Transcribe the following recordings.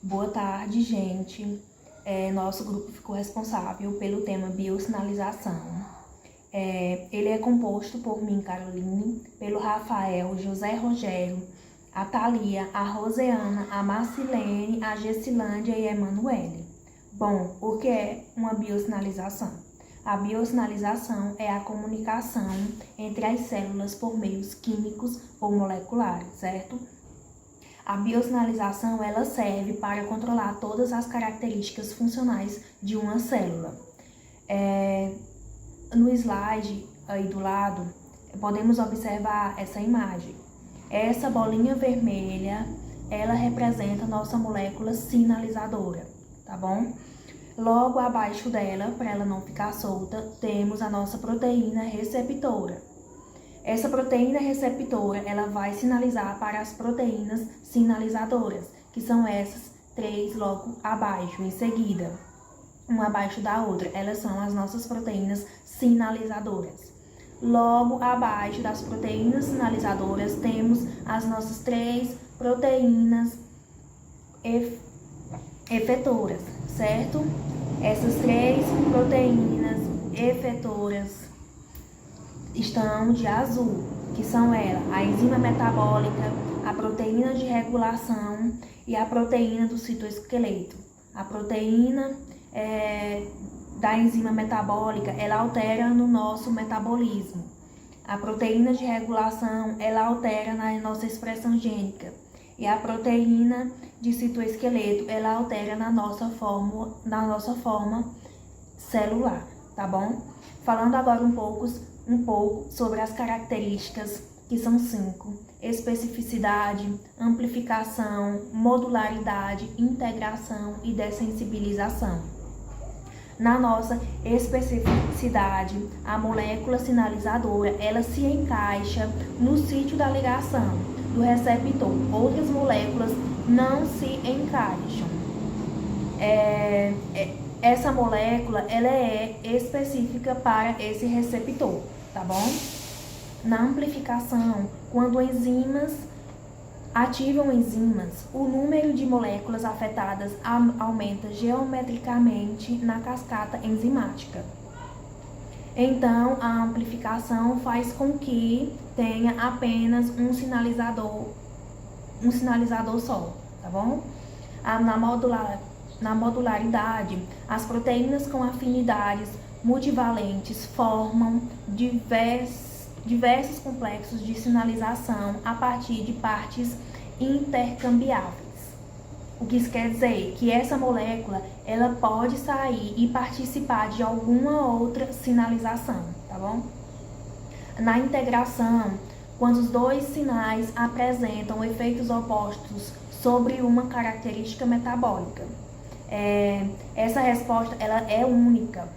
Boa tarde, gente. Nosso grupo ficou responsável pelo tema biosinalização. Ele é composto por mim, Caroline, pelo Rafael, José Rogério, a Thalia, a Roseana, a Marcilene, a Gessilândia e a Emanuele. Bom, o que é uma biosinalização? A biosinalização é a comunicação entre as células por meios químicos ou moleculares, certo? A biosinalização ela serve para controlar todas as características funcionais de uma célula. No slide aí do lado, podemos observar essa imagem. Essa bolinha vermelha, ela representa a nossa molécula sinalizadora, tá bom? Logo abaixo dela, para ela não ficar solta, temos a nossa proteína receptora. Essa proteína receptora, ela vai sinalizar para as proteínas sinalizadoras, que são essas três logo abaixo, em seguida, uma abaixo da outra. Elas são as nossas proteínas sinalizadoras. Logo abaixo das proteínas sinalizadoras, temos as nossas três proteínas efetoras, certo? Essas três proteínas efetoras estão de azul, que são elas, a enzima metabólica, a proteína de regulação e a proteína do citoesqueleto. A proteína da enzima metabólica, ela altera no nosso metabolismo. A proteína de regulação, ela altera na nossa expressão gênica. E a proteína de citoesqueleto, ela altera na nossa forma celular, tá bom? Falando agora um pouco sobre as características, que são 5: especificidade, amplificação, modularidade, integração e dessensibilização. Na nossa especificidade, a molécula sinalizadora, ela se encaixa no sítio da ligação do receptor. Outras moléculas não se encaixam. Essa molécula, ela é específica para esse receptor, tá bom? Na amplificação, quando enzimas ativam enzimas, o número de moléculas afetadas aumenta geometricamente na cascata enzimática. Então, a amplificação faz com que tenha apenas um sinalizador só, tá bom? Na modularidade, as proteínas com afinidades multivalentes formam diversos complexos de sinalização a partir de partes intercambiáveis. O que isso quer dizer? Que essa molécula, ela pode sair e participar de alguma outra sinalização, tá bom? Na integração, quando os dois sinais apresentam efeitos opostos sobre uma característica metabólica, essa resposta ela é única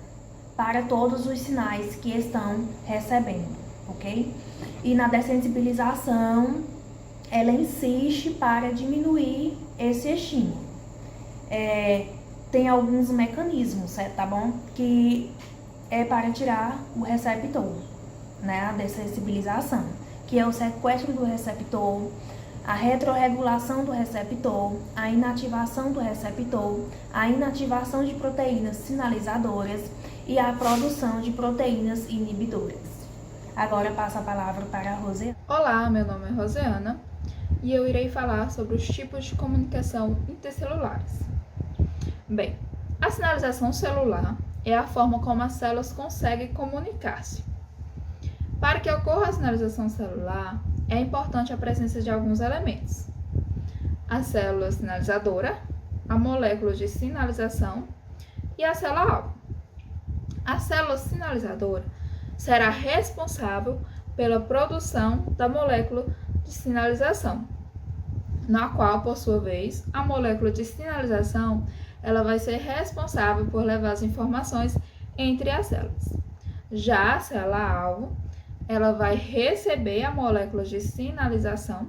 para todos os sinais que estão recebendo, ok? E na dessensibilização, ela insiste para diminuir esse estímulo. Tem alguns mecanismos, certo? Tá bom? Que é para tirar o receptor, né? A dessensibilização, que é o sequestro do receptor, a retrorregulação do receptor, a inativação do receptor, a inativação de proteínas sinalizadoras e a produção de proteínas inibidoras. Agora passo a palavra para a Roseana. Olá, meu nome é Roseana e eu irei falar sobre os tipos de comunicação intercelulares. Bem, a sinalização celular é a forma como as células conseguem comunicar-se. Para que ocorra a sinalização celular, é importante a presença de alguns elementos: a célula sinalizadora, a molécula de sinalização e a célula-alvo. A célula sinalizadora será responsável pela produção da molécula de sinalização, na qual, por sua vez, a molécula de sinalização ela vai ser responsável por levar as informações entre as células. Já a célula-alvo, ela vai receber a molécula de sinalização,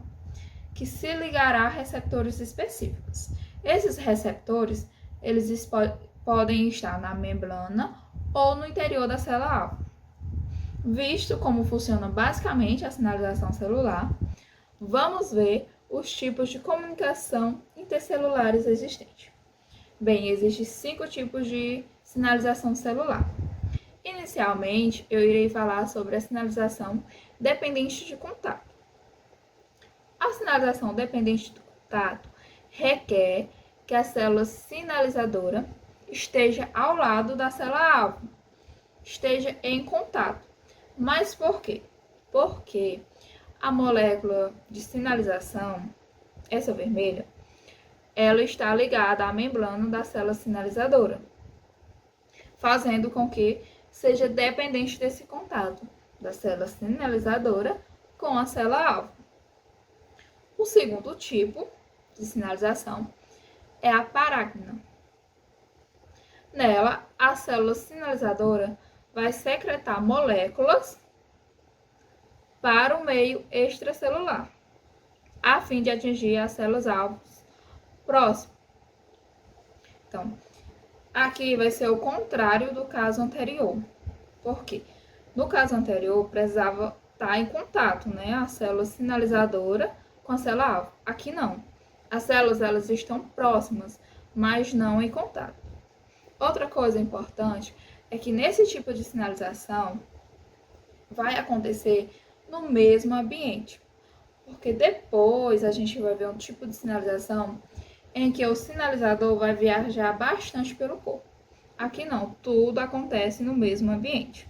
que se ligará a receptores específicos. Esses receptores, eles podem estar na membrana ou no interior da célula-alvo. Visto como funciona basicamente a sinalização celular, vamos ver os tipos de comunicação intercelulares existentes. Bem, existem 5 tipos de sinalização celular. Inicialmente, eu irei falar sobre a sinalização dependente de contato. A sinalização dependente de contato requer que a célula sinalizadora esteja ao lado da célula-alvo, esteja em contato. Mas por quê? Porque a molécula de sinalização, essa vermelha, ela está ligada à membrana da célula sinalizadora, fazendo com que seja dependente desse contato da célula sinalizadora com a célula-alvo. O segundo tipo de sinalização é a parágna. Nela, a célula sinalizadora vai secretar moléculas para o meio extracelular, a fim de atingir as células-alvos próximas. Então, aqui vai ser o contrário do caso anterior. Por quê? No caso anterior, precisava estar em contato, né? A célula sinalizadora com a célula-alvo. Aqui não. As células elas estão próximas, mas não em contato. Outra coisa importante é que nesse tipo de sinalização vai acontecer no mesmo ambiente. Porque depois a gente vai ver um tipo de sinalização em que o sinalizador vai viajar bastante pelo corpo. Aqui não, tudo acontece no mesmo ambiente.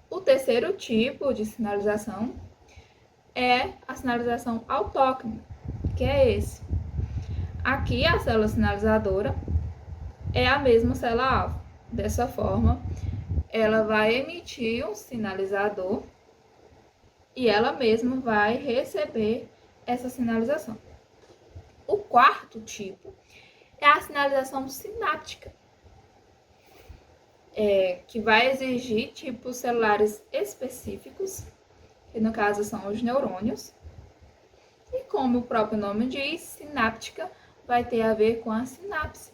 O terceiro tipo de sinalização é a sinalização autóctone, que é esse. Aqui a célula sinalizadora é a mesma célula-alvo. Dessa forma, ela vai emitir um sinalizador e ela mesma vai receber essa sinalização. O quarto tipo é a sinalização sináptica, que vai exigir tipos celulares específicos, que no caso são os neurônios. E como o próprio nome diz, sináptica vai ter a ver com a sinapse.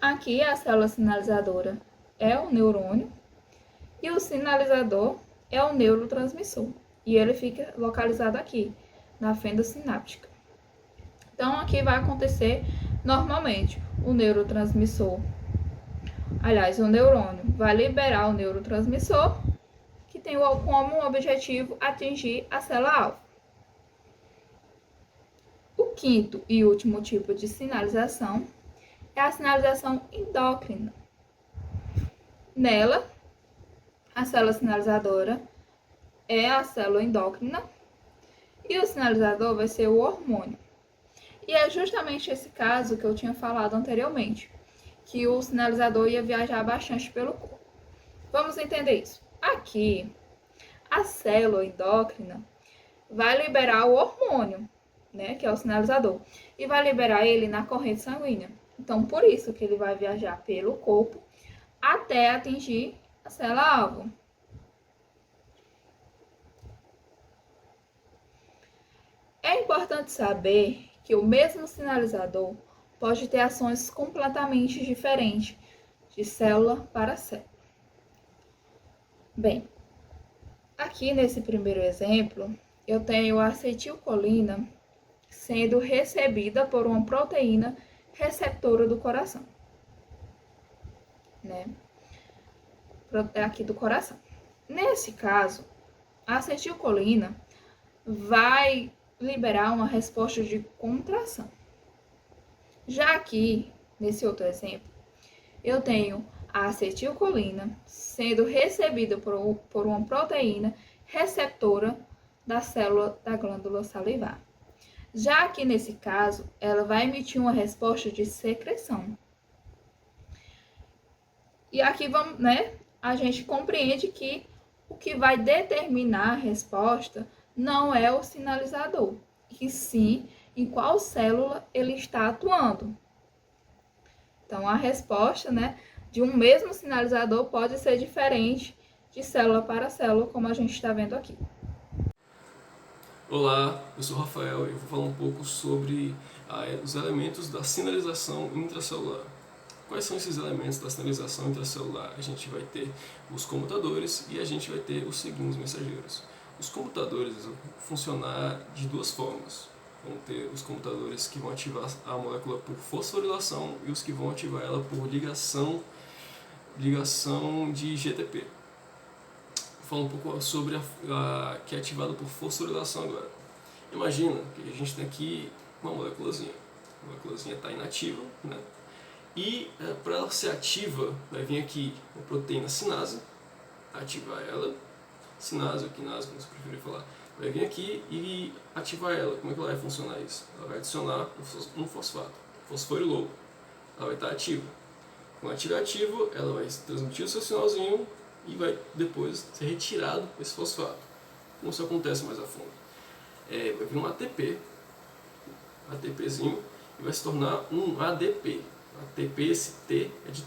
Aqui a célula sinalizadora é o neurônio e o sinalizador é o neurotransmissor. E ele fica localizado aqui, na fenda sináptica. Então, aqui vai acontecer normalmente o neurotransmissor. Aliás, o neurônio vai liberar o neurotransmissor, que tem como objetivo atingir a célula-alvo. O quinto e último tipo de sinalização é a sinalização endócrina. Nela, a célula sinalizadora é a célula endócrina e o sinalizador vai ser o hormônio. E é justamente esse caso que eu tinha falado anteriormente, que o sinalizador ia viajar bastante pelo corpo. Vamos entender isso. Aqui, a célula endócrina vai liberar o hormônio, né, que é o sinalizador, e vai liberar ele na corrente sanguínea. Então, por isso que ele vai viajar pelo corpo até atingir a célula-alvo. É importante saber que o mesmo sinalizador pode ter ações completamente diferentes de célula para célula. Bem, aqui nesse primeiro exemplo, eu tenho a acetilcolina sendo recebida por uma proteína receptora do coração, né? Aqui do coração. Nesse caso, a acetilcolina vai liberar uma resposta de contração. Já aqui, nesse outro exemplo, eu tenho a acetilcolina sendo recebida por uma proteína receptora da célula da glândula salivar. Já aqui nesse caso, ela vai emitir uma resposta de secreção. E aqui vamos, né? A gente compreende que o que vai determinar a resposta não é o sinalizador, e sim em qual célula ele está atuando. Então, a resposta, né, de um mesmo sinalizador pode ser diferente de célula para célula, como a gente está vendo aqui. Olá, eu sou o Rafael e vou falar um pouco sobre os elementos da sinalização intracelular. Quais são esses elementos da sinalização intracelular? A gente vai ter os comutadores e a gente vai ter os seguintes mensageiros. os computadores vão funcionar de duas formas. Vão ter os computadores que vão ativar a molécula por fosforilação e os que vão ativar ela por ligação de GTP. Vou falar um pouco sobre a que é ativada por fosforilação agora. Imagina que a gente tem aqui uma moléculazinha. A moléculazinha está inativa, né? E para ela ser ativa, vai vir aqui uma proteína sinase, ativar ela, sinase ou quinase, como você preferir falar, vai vir aqui e ativar ela. Como é que ela vai funcionar isso? Ela vai adicionar um fosfato, fosforilou, ela vai estar ativa. Quando ela estiver ativa, ela vai transmitir o seu sinalzinho e vai depois ser retirado esse fosfato. Como isso acontece mais a fundo? Vai vir um ATPzinho, e vai se tornar um ADP. ATP, esse T é de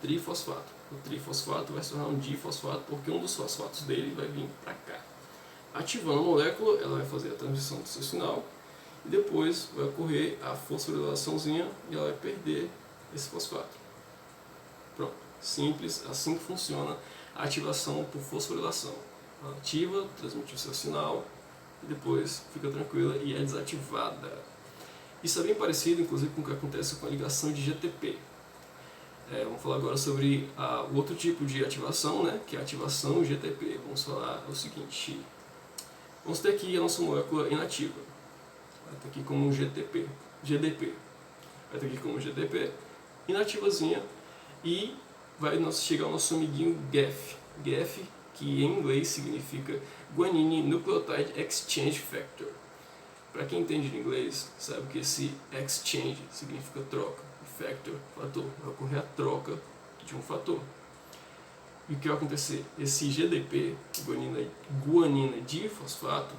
trifosfato. O trifosfato vai se tornar um difosfato porque um dos fosfatos dele vai vir para cá. Ativando a molécula, ela vai fazer a transmissão do seu sinal e depois vai ocorrer a fosforilaçãozinha e ela vai perder esse fosfato. Pronto, simples, assim que funciona a ativação por fosforilação. Ela ativa, transmite o seu sinal e depois fica tranquila e é desativada. Isso é bem parecido, inclusive, com o que acontece com a ligação de GTP. Vamos falar agora sobre o outro tipo de ativação, né, que é a ativação GTP. Vamos falar o seguinte: vamos ter aqui a nossa molécula inativa. Vai ter aqui como GDP. Vai ter aqui como GDP, inativazinha, e vai chegar o nosso amiguinho GAF. GAF, que em inglês significa Guanine Nucleotide Exchange Factor. Para quem entende de inglês, sabe que esse exchange significa troca, e factor, fator. Vai ocorrer a troca de um fator. E o que vai acontecer? Esse GDP, guanina difosfato,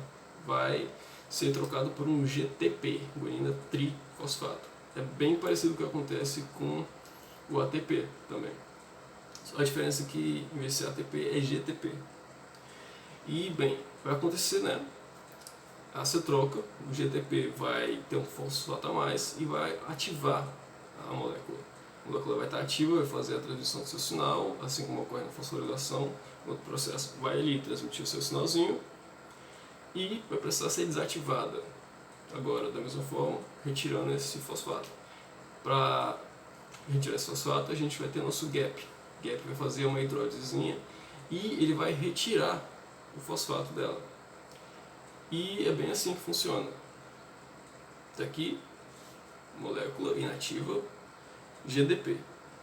vai ser trocado por um GTP, guanina trifosfato. É bem parecido com o que acontece com o ATP também. Só a diferença é que, em vez de ser ATP, é GTP. E, bem, vai acontecer, né? Essa troca, o GTP vai ter um fosfato a mais e vai ativar a molécula. A molécula vai estar ativa, vai fazer a transmissão do seu sinal, assim como ocorre na fosforilação. O outro processo vai ali transmitir o seu sinalzinho e vai precisar ser desativada. Agora, da mesma forma, retirando esse fosfato. Para retirar esse fosfato, a gente vai ter nosso GAP. O GAP vai fazer uma hidrólisezinha e ele vai retirar o fosfato dela. E é bem assim que funciona. Está aqui, molécula inativa, GDP.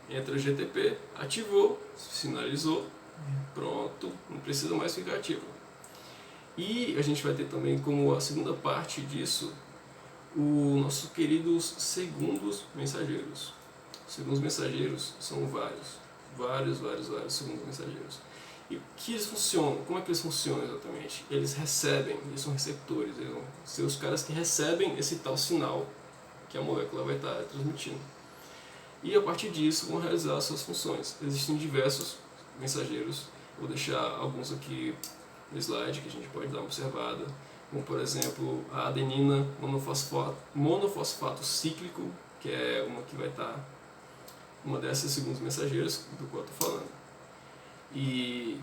Entra o GTP, ativou, sinalizou, pronto, não precisa mais ficar ativo. E a gente vai ter também como a segunda parte disso, os nossos queridos segundos mensageiros. Os segundos mensageiros são vários segundos mensageiros. E que eles funcionam? Como é que eles funcionam exatamente? Eles recebem, eles são receptores, eles vão ser os caras que recebem esse tal sinal que a molécula vai estar transmitindo. E a partir disso vão realizar as suas funções. Existem diversos mensageiros, vou deixar alguns aqui no slide que a gente pode dar uma observada, como por exemplo a adenina monofosfato cíclico, que é uma que vai estar uma dessas segundos mensageiros do qual eu estou falando. E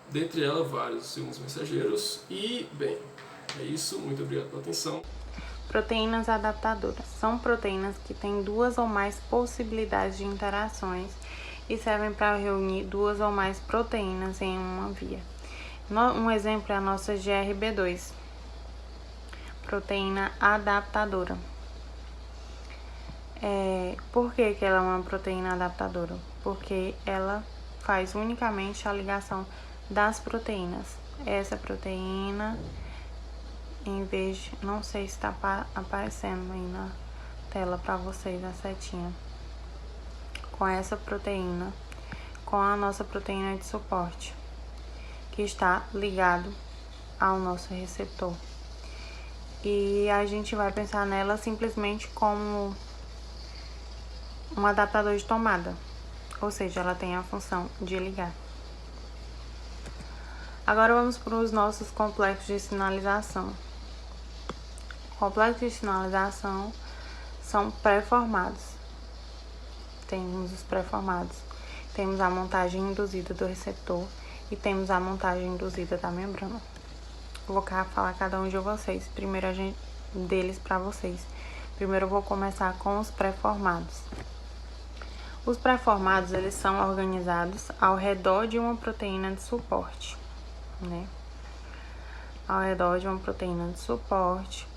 dentre elas vários segundos mensageiros. E bem, é isso, muito obrigado pela atenção. Proteínas adaptadoras são proteínas que têm duas ou mais possibilidades de interações e servem para reunir duas ou mais proteínas em uma via. Um exemplo é a nossa GRB2, proteína adaptadora. Por que ela é uma proteína adaptadora? Porque ela faz unicamente a ligação das proteínas. Essa proteína, em vez de, não sei se está aparecendo aí na tela para vocês a setinha, com essa proteína, com a nossa proteína de suporte, que está ligado ao nosso receptor. E a gente vai pensar nela simplesmente como um adaptador de tomada. Ou seja, ela tem a função de ligar. Agora vamos para os nossos complexos de sinalização. Complexos de sinalização são pré-formados. Temos os pré-formados. Temos a montagem induzida do receptor e temos a montagem induzida da membrana. falar cada um de vocês. Primeiro deles para vocês. Primeiro eu vou começar com os pré-formados. Os pré-formados, eles são organizados ao redor de uma proteína de suporte, né? Ao redor de uma proteína de suporte.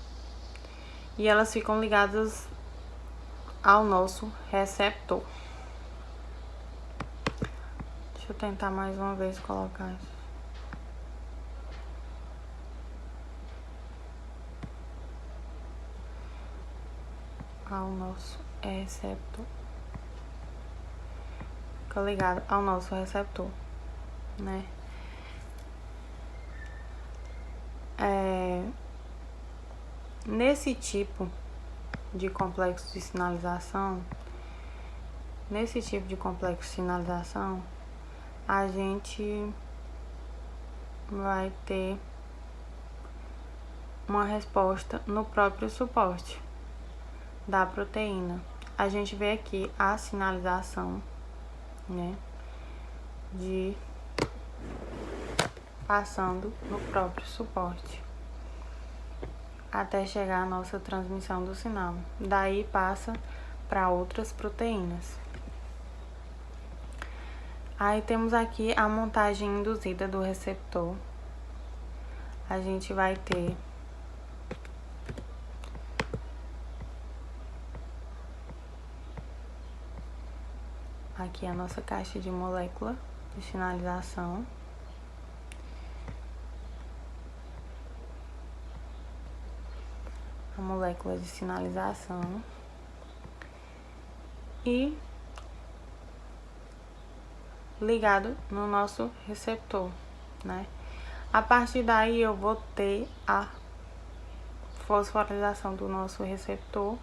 E elas ficam ligadas ao nosso receptor. Deixa eu tentar mais uma vez colocar isso. Ao nosso receptor. Fica ligado ao nosso receptor, né? Nesse tipo de complexo de sinalização, a gente vai ter uma resposta no próprio suporte da proteína. A gente vê aqui a sinalização, né, passando no próprio suporte até chegar a nossa transmissão do sinal. Daí passa para outras proteínas. Aí temos aqui a montagem induzida do receptor. A gente vai ter aqui a nossa caixa de molécula de sinalização. A molécula de sinalização. E ligado no nosso receptor, né? A partir daí eu vou ter a fosforilação do nosso receptor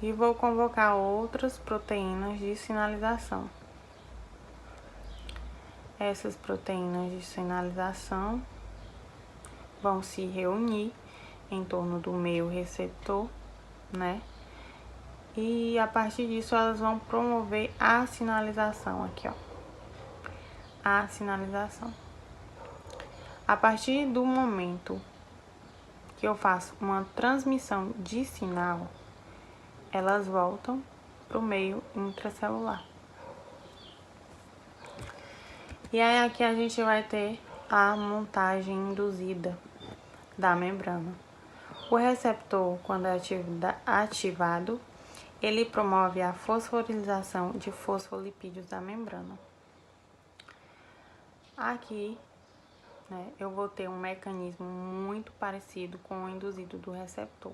e vou convocar outras proteínas de sinalização. Essas proteínas de sinalização vão se reunir em torno do meu receptor, né? E a partir disso elas vão promover a sinalização aqui, ó. A sinalização. A partir do momento que eu faço uma transmissão de sinal, elas voltam para o meio intracelular. E aí aqui a gente vai ter a montagem induzida da membrana. O receptor, quando é ativado, ele promove a fosforilação de fosfolipídios da membrana. Aqui, né, eu vou ter um mecanismo muito parecido com o induzido do receptor.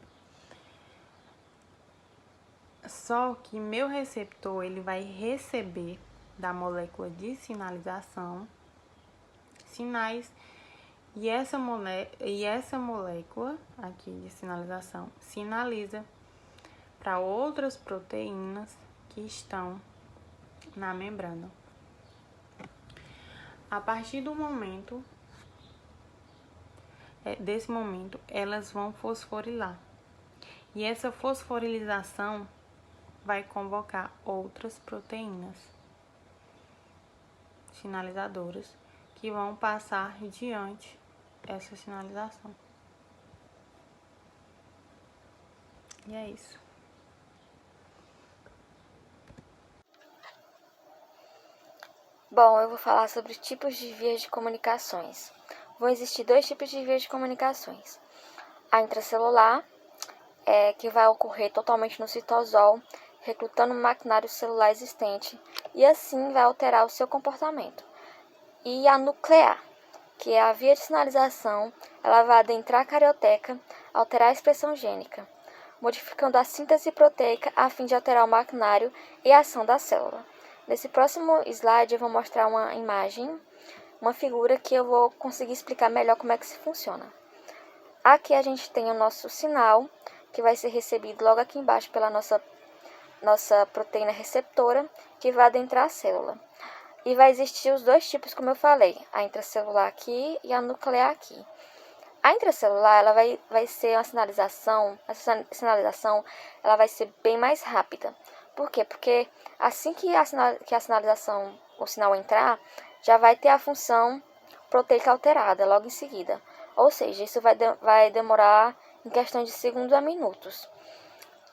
Só que meu receptor, ele vai receber da molécula de sinalização sinais, e essa molécula aqui de sinalização sinaliza para outras proteínas que estão na membrana. A partir do momento, desse momento, elas vão fosforilar. E essa fosforilização vai convocar outras proteínas sinalizadoras que vão passar diante essa sinalização. E é isso. Bom, eu vou falar sobre tipos de vias de comunicações. Vão existir 2 tipos de vias de comunicações. A intracelular, que vai ocorrer totalmente no citosol, recrutando o maquinário celular existente, e assim vai alterar o seu comportamento. E a nuclear, que é a via de sinalização, ela vai adentrar a carioteca, alterar a expressão gênica, modificando a síntese proteica a fim de alterar o maquinário e a ação da célula. Nesse próximo slide eu vou mostrar uma imagem, uma figura que eu vou conseguir explicar melhor como é que isso funciona. Aqui a gente tem o nosso sinal, que vai ser recebido logo aqui embaixo pela nossa proteína receptora, que vai adentrar a célula. E vai existir os 2 tipos, como eu falei, a intracelular aqui e a nuclear aqui. A intracelular, ela vai ser uma sinalização, essa sinalização ela vai ser bem mais rápida. Por quê? Porque assim que a sinalização, o sinal entrar, já vai ter a função proteica alterada logo em seguida. Ou seja, isso vai demorar em questão de segundos a minutos.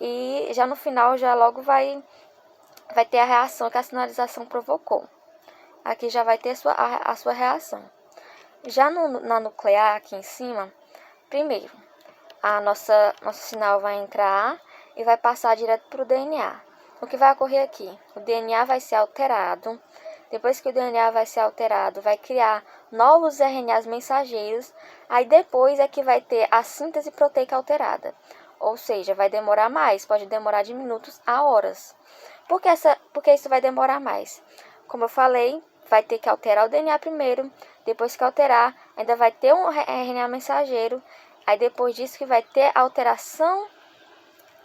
E já no final, já logo vai ter a reação que a sinalização provocou. Aqui já vai ter a sua reação. Já na nuclear, aqui em cima, primeiro, nosso sinal vai entrar e vai passar direto para o DNA. O que vai ocorrer aqui? O DNA vai ser alterado. Depois que o DNA vai ser alterado, vai criar novos RNAs mensageiros. Aí depois é que vai ter a síntese proteica alterada. Ou seja, vai demorar mais, pode demorar de minutos a horas. Por que isso vai demorar mais? Como eu falei, vai ter que alterar o DNA primeiro. Depois que alterar, ainda vai ter um RNA mensageiro. Aí depois disso que vai ter a alteração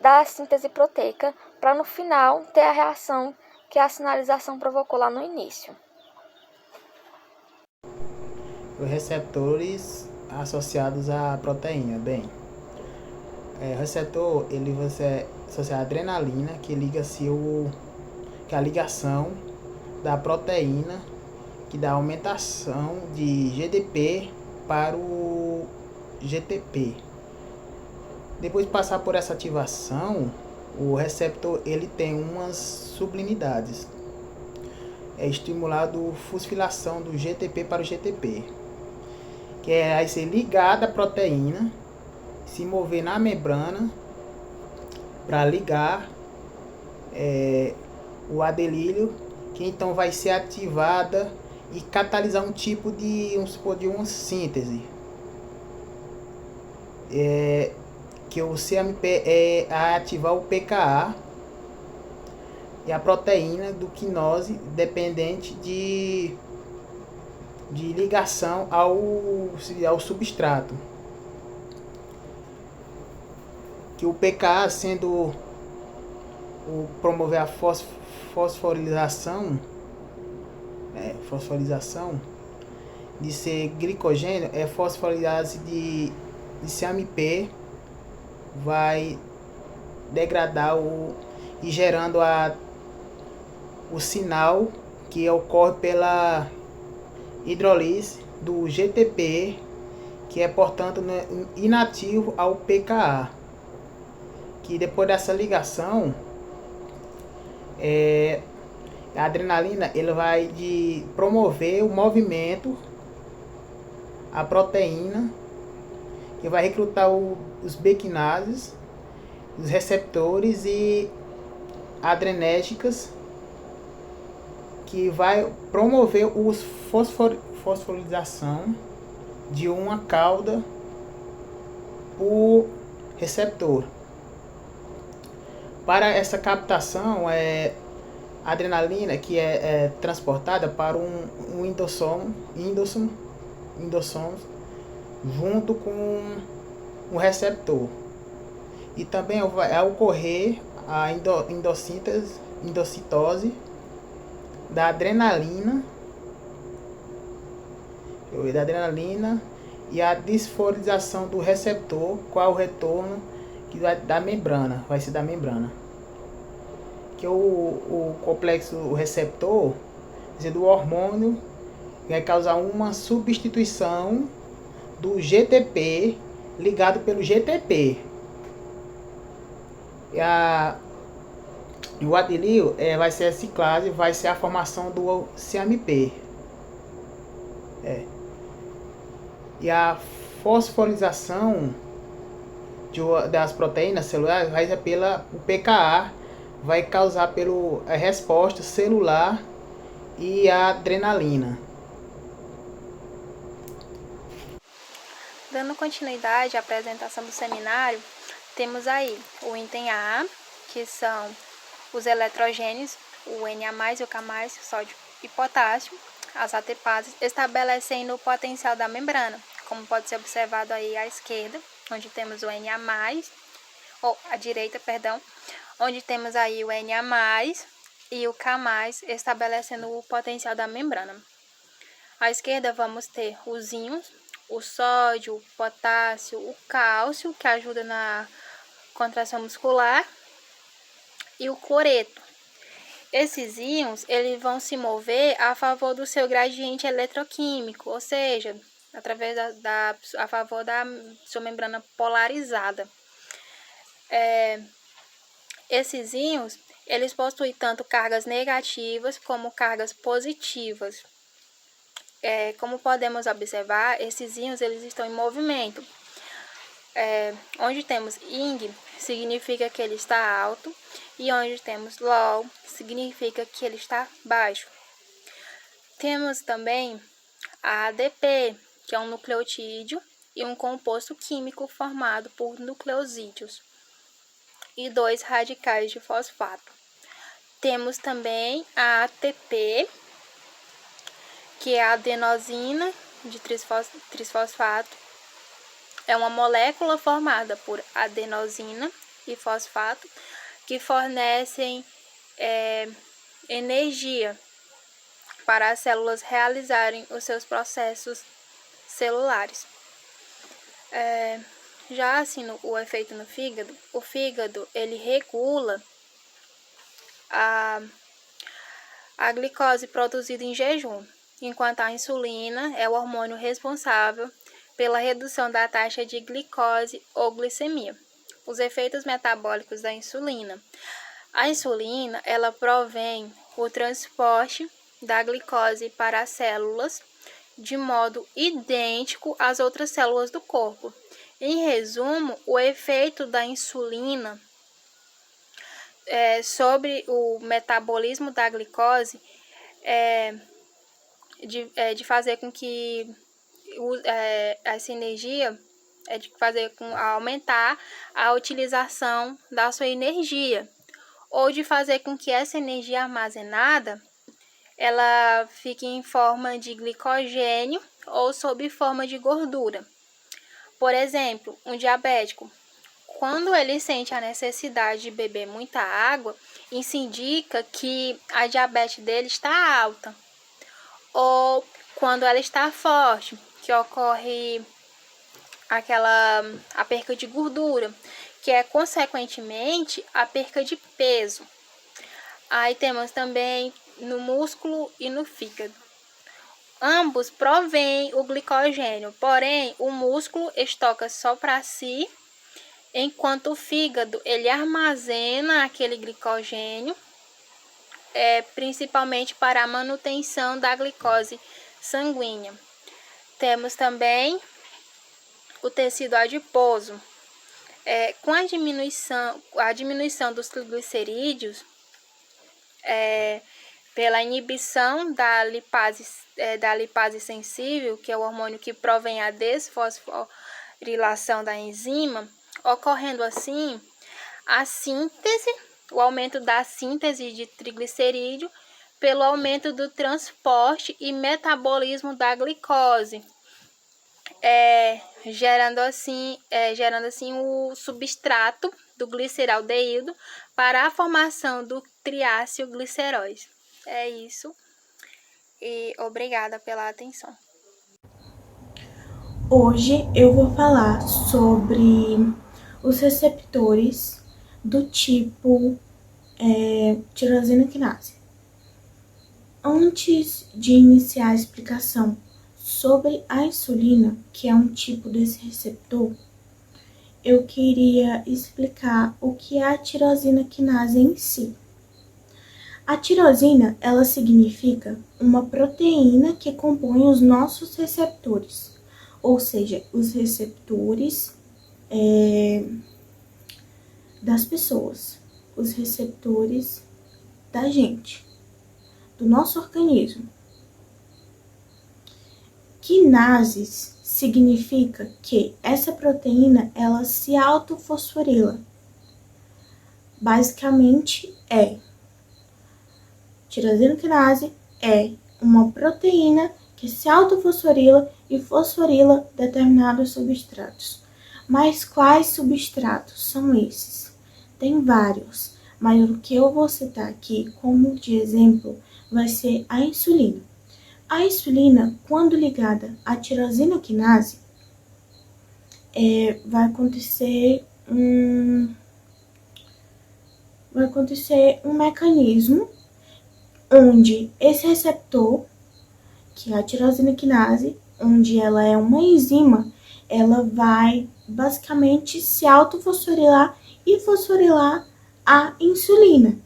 da síntese proteica, para no final ter a reação que a sinalização provocou lá no início. Os receptores associados à proteína. Bem, o receptor ele vai ser associado à adrenalina, que é a ligação da proteína, que dá aumentação de GDP para o GTP. Depois de passar por essa ativação, o receptor ele tem umas subunidades. É estimulado fosforilação do GTP para o GTP, que vai ser ligada à proteína, se mover na membrana para ligar o adelíleo, que então vai ser ativada e catalisar um tipo de uma síntese. Que o CMP é ativar o PKA e a proteína do quinose dependente de ligação ao substrato. Que o PKA sendo promover a fosforilação de ser glicogênio, fosforilase de CMP vai degradar e gerando o sinal que ocorre pela hidrólise do GTP, que é portanto inativo ao PKA, que depois dessa ligação a adrenalina ele vai promover o movimento, a proteína, que vai recrutar os biquinases, os receptores e adrenérgicas, que vai promover os fosforilação de uma cauda por receptor. Para essa captação, a adrenalina que é transportada para um endossomo junto com o receptor. E também vai ocorrer a endocitose da adrenalina e a desfosforilação do receptor, qual o retorno que vai ser da membrana. Que o complexo receptor, do hormônio, vai causar uma substituição do GTP ligado pelo GTP. E o adelíleo vai ser a ciclase, vai ser a formação do CMP. E a fosforilação das proteínas celulares vai ser o PKA, vai causar a resposta celular e a adrenalina. Dando continuidade à apresentação do seminário, temos aí o item A, que são os eletrogênios, o Na+, o K+, o sódio e potássio, as ATPases, estabelecendo o potencial da membrana, como pode ser observado aí à esquerda, onde temos o Na+, ou à direita, perdão, onde temos aí o Na+, e o K+, estabelecendo o potencial da membrana. À esquerda vamos ter os íons, o sódio, o potássio, o cálcio, que ajuda na contração muscular, e o cloreto. esses íons eles vão se mover a favor do seu gradiente eletroquímico, ou seja, através a favor da sua membrana polarizada. Esses íons eles possuem tanto cargas negativas como cargas positivas. Como podemos observar, esses íons eles estão em movimento. Onde temos Ing, significa que ele está alto, e onde temos LOL, significa que ele está baixo. Temos também a ADP, que é um nucleotídeo e um composto químico formado por nucleosídeos e 2 radicais de fosfato. Temos também a ATP, que é a adenosina de trisfosfato. É uma molécula formada por adenosina e fosfato que fornecem energia para as células realizarem os seus processos celulares. Já assim, o efeito no fígado, o fígado ele regula a glicose produzida em jejum, enquanto a insulina é o hormônio responsável pela redução da taxa de glicose ou glicemia. Os efeitos metabólicos da insulina. A insulina, ela provém o transporte da glicose para as células de modo idêntico às outras células do corpo. Em resumo, o efeito da insulina sobre o metabolismo da glicose de fazer com que essa energia de fazer aumentar a utilização da sua energia, ou de fazer com que essa energia armazenada ela fique em forma de glicogênio ou sob forma de gordura. Por exemplo, um diabético, quando ele sente a necessidade de beber muita água, isso indica que a diabetes dele está alta. Ou quando ela está forte, que ocorre a perca de gordura, que é consequentemente a perca de peso. Aí temos também no músculo e no fígado. Ambos provêm o glicogênio, porém o músculo estoca só para si, enquanto o fígado ele armazena aquele glicogênio, principalmente para a manutenção da glicose sanguínea. Temos também o tecido adiposo. Com a diminuição dos triglicerídeos, pela inibição da lipase sensível, que é o hormônio que provém a desfosforilação da enzima, ocorrendo assim o aumento da síntese de triglicerídeo pelo aumento do transporte e metabolismo da glicose, gerando assim o substrato do gliceraldeído para a formação do triacilgliceróis. É isso, e obrigada pela atenção. Hoje eu vou falar sobre os receptores do tipo tirosina quinase. Antes de iniciar a explicação sobre a insulina, que é um tipo desse receptor, eu queria explicar o que é a tirosina quinase em si. A tirosina, ela significa uma proteína que compõe os nossos receptores, ou seja, os receptores das pessoas, os receptores da gente, do nosso organismo. Quinases significa que essa proteína ela se autofosforila. Basicamente tirosina quinase é uma proteína que se autofosforila e fosforila determinados substratos. Mas quais substratos são esses? Tem vários, mas o que eu vou citar aqui como de exemplo vai ser a insulina. A insulina, quando ligada à tirosina quinase, vai acontecer um mecanismo onde esse receptor, que é a tirosina quinase, onde ela é uma enzima, ela vai basicamente se autofosforilar e fosforilar a insulina,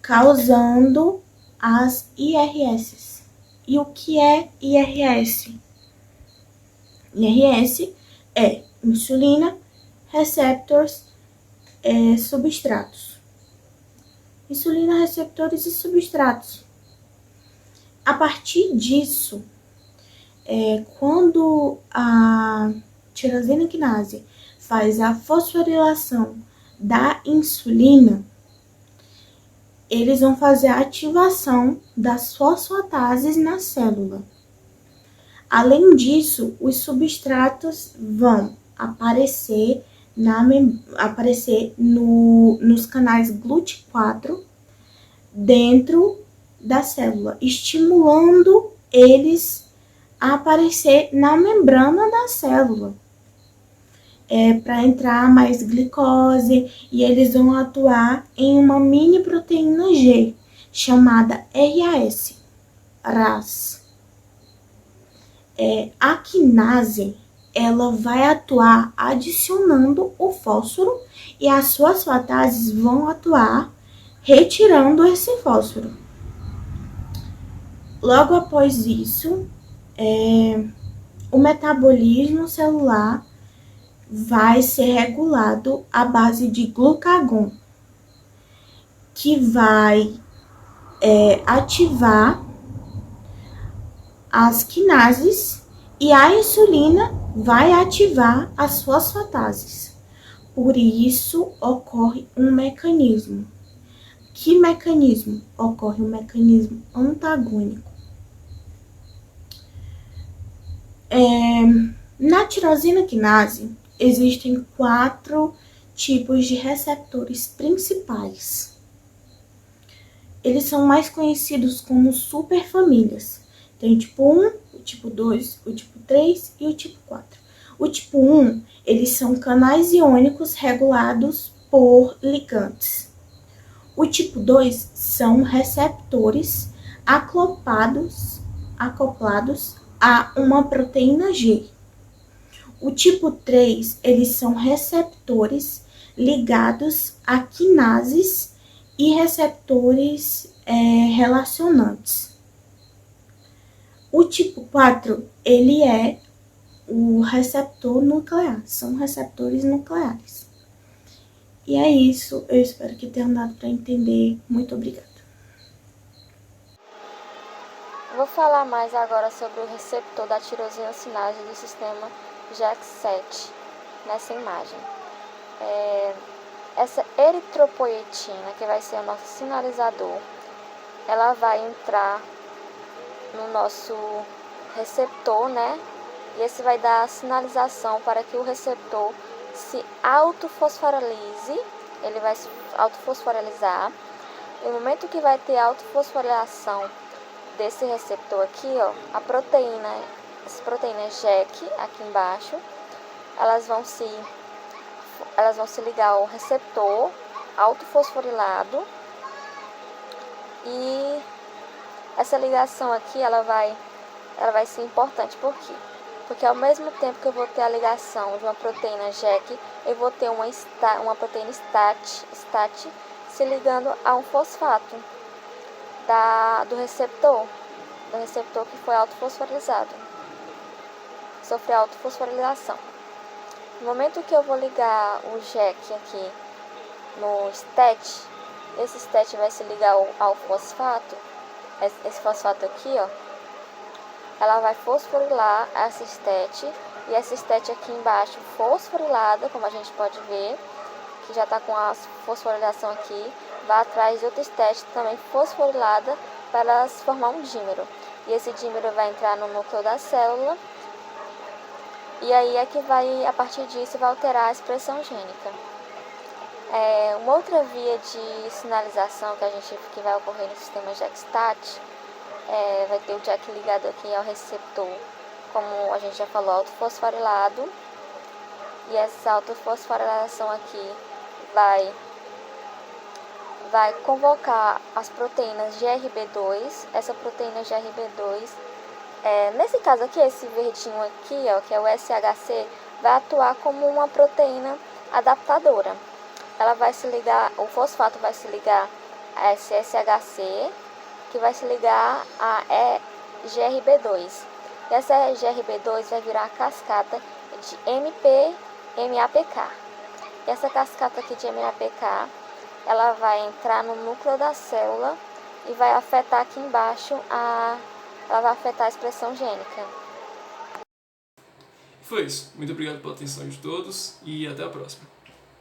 causando as IRS. E o que é IRS? IRS é insulina, receptors, substratos. Insulina, receptores e substratos. A partir disso, quando a tirosina quinase faz a fosforilação da insulina, eles vão fazer a ativação das fosfatases na célula. Além disso, os substratos vão aparecer nos canais GLUT4 dentro da célula, estimulando eles a aparecer na membrana da célula. Para entrar mais glicose, e eles vão atuar em uma mini proteína G, chamada RAS. A quinase, ela vai atuar adicionando o fósforo e as fosfatases vão atuar retirando esse fósforo. Logo após isso, o metabolismo celular vai ser regulado à base de glucagon, que vai ativar as quinases, e a insulina vai ativar as fosfatases. Por isso, ocorre um mecanismo. Que mecanismo? Ocorre um mecanismo antagônico. Na tirosina quinase, existem 4 tipos de receptores principais. Eles são mais conhecidos como superfamílias. Tem o tipo 1, o tipo 2, o tipo 3 e o tipo 4. O tipo 1, eles são canais iônicos regulados por ligantes. O tipo 2 são receptores acoplados a uma proteína G. O tipo 3, eles são receptores ligados a quinases e receptores relacionantes. O tipo 4, ele é o receptor nuclear, são receptores nucleares. E é isso, eu espero que tenham dado para entender. Muito obrigada. Vou falar mais agora sobre o receptor da tirosina quinase do sistema JAK7 nessa imagem. Essa eritropoietina, que vai ser o nosso sinalizador, ela vai entrar no nosso receptor, né? E esse vai dar a sinalização para que o receptor se autofosforilize, ele vai se autofosforilizar. E no momento que vai ter autofosforilação desse receptor aqui, ó, as proteínas JAK aqui embaixo, elas vão se ligar ao receptor autofosforilado, e essa ligação aqui ela vai ser importante. Por quê? Porque ao mesmo tempo que eu vou ter a ligação de uma proteína JAK, eu vou ter uma proteína STAT se ligando a um fosfato do receptor que foi autofosforilizado, sofreu autofosforilação. No momento que eu vou ligar o JAK aqui no STAT, esse STAT vai se ligar ao fosfato, esse fosfato aqui, ó, ela vai fosforilar essa STAT, e essa STAT aqui embaixo fosforilada, como a gente pode ver, que já está com a fosforilação aqui, vai atrás de outra STAT também fosforilada para elas formar um dímero. E esse dímero vai entrar no núcleo da célula, e aí é que vai, a partir disso, vai alterar a expressão gênica. Uma outra via de sinalização que vai ocorrer no sistema JAK-STAT, vai ter o JAK ligado aqui ao receptor, como a gente já falou, autofosforilado, e essa autofosforilação aqui vai convocar as proteínas GRB2. Essa proteína GRB2, nesse caso aqui, esse verdinho aqui, ó, que é o SHC, vai atuar como uma proteína adaptadora. Ela vai se ligar, o fosfato vai se ligar a esse SHC, que vai se ligar a GRB2. E essa GRB2 vai virar a cascata de MAPK. E essa cascata aqui de MAPK, ela vai entrar no núcleo da célula e vai afetar aqui embaixo ela vai afetar a expressão gênica. Foi isso. Muito obrigado pela atenção de todos e até a próxima.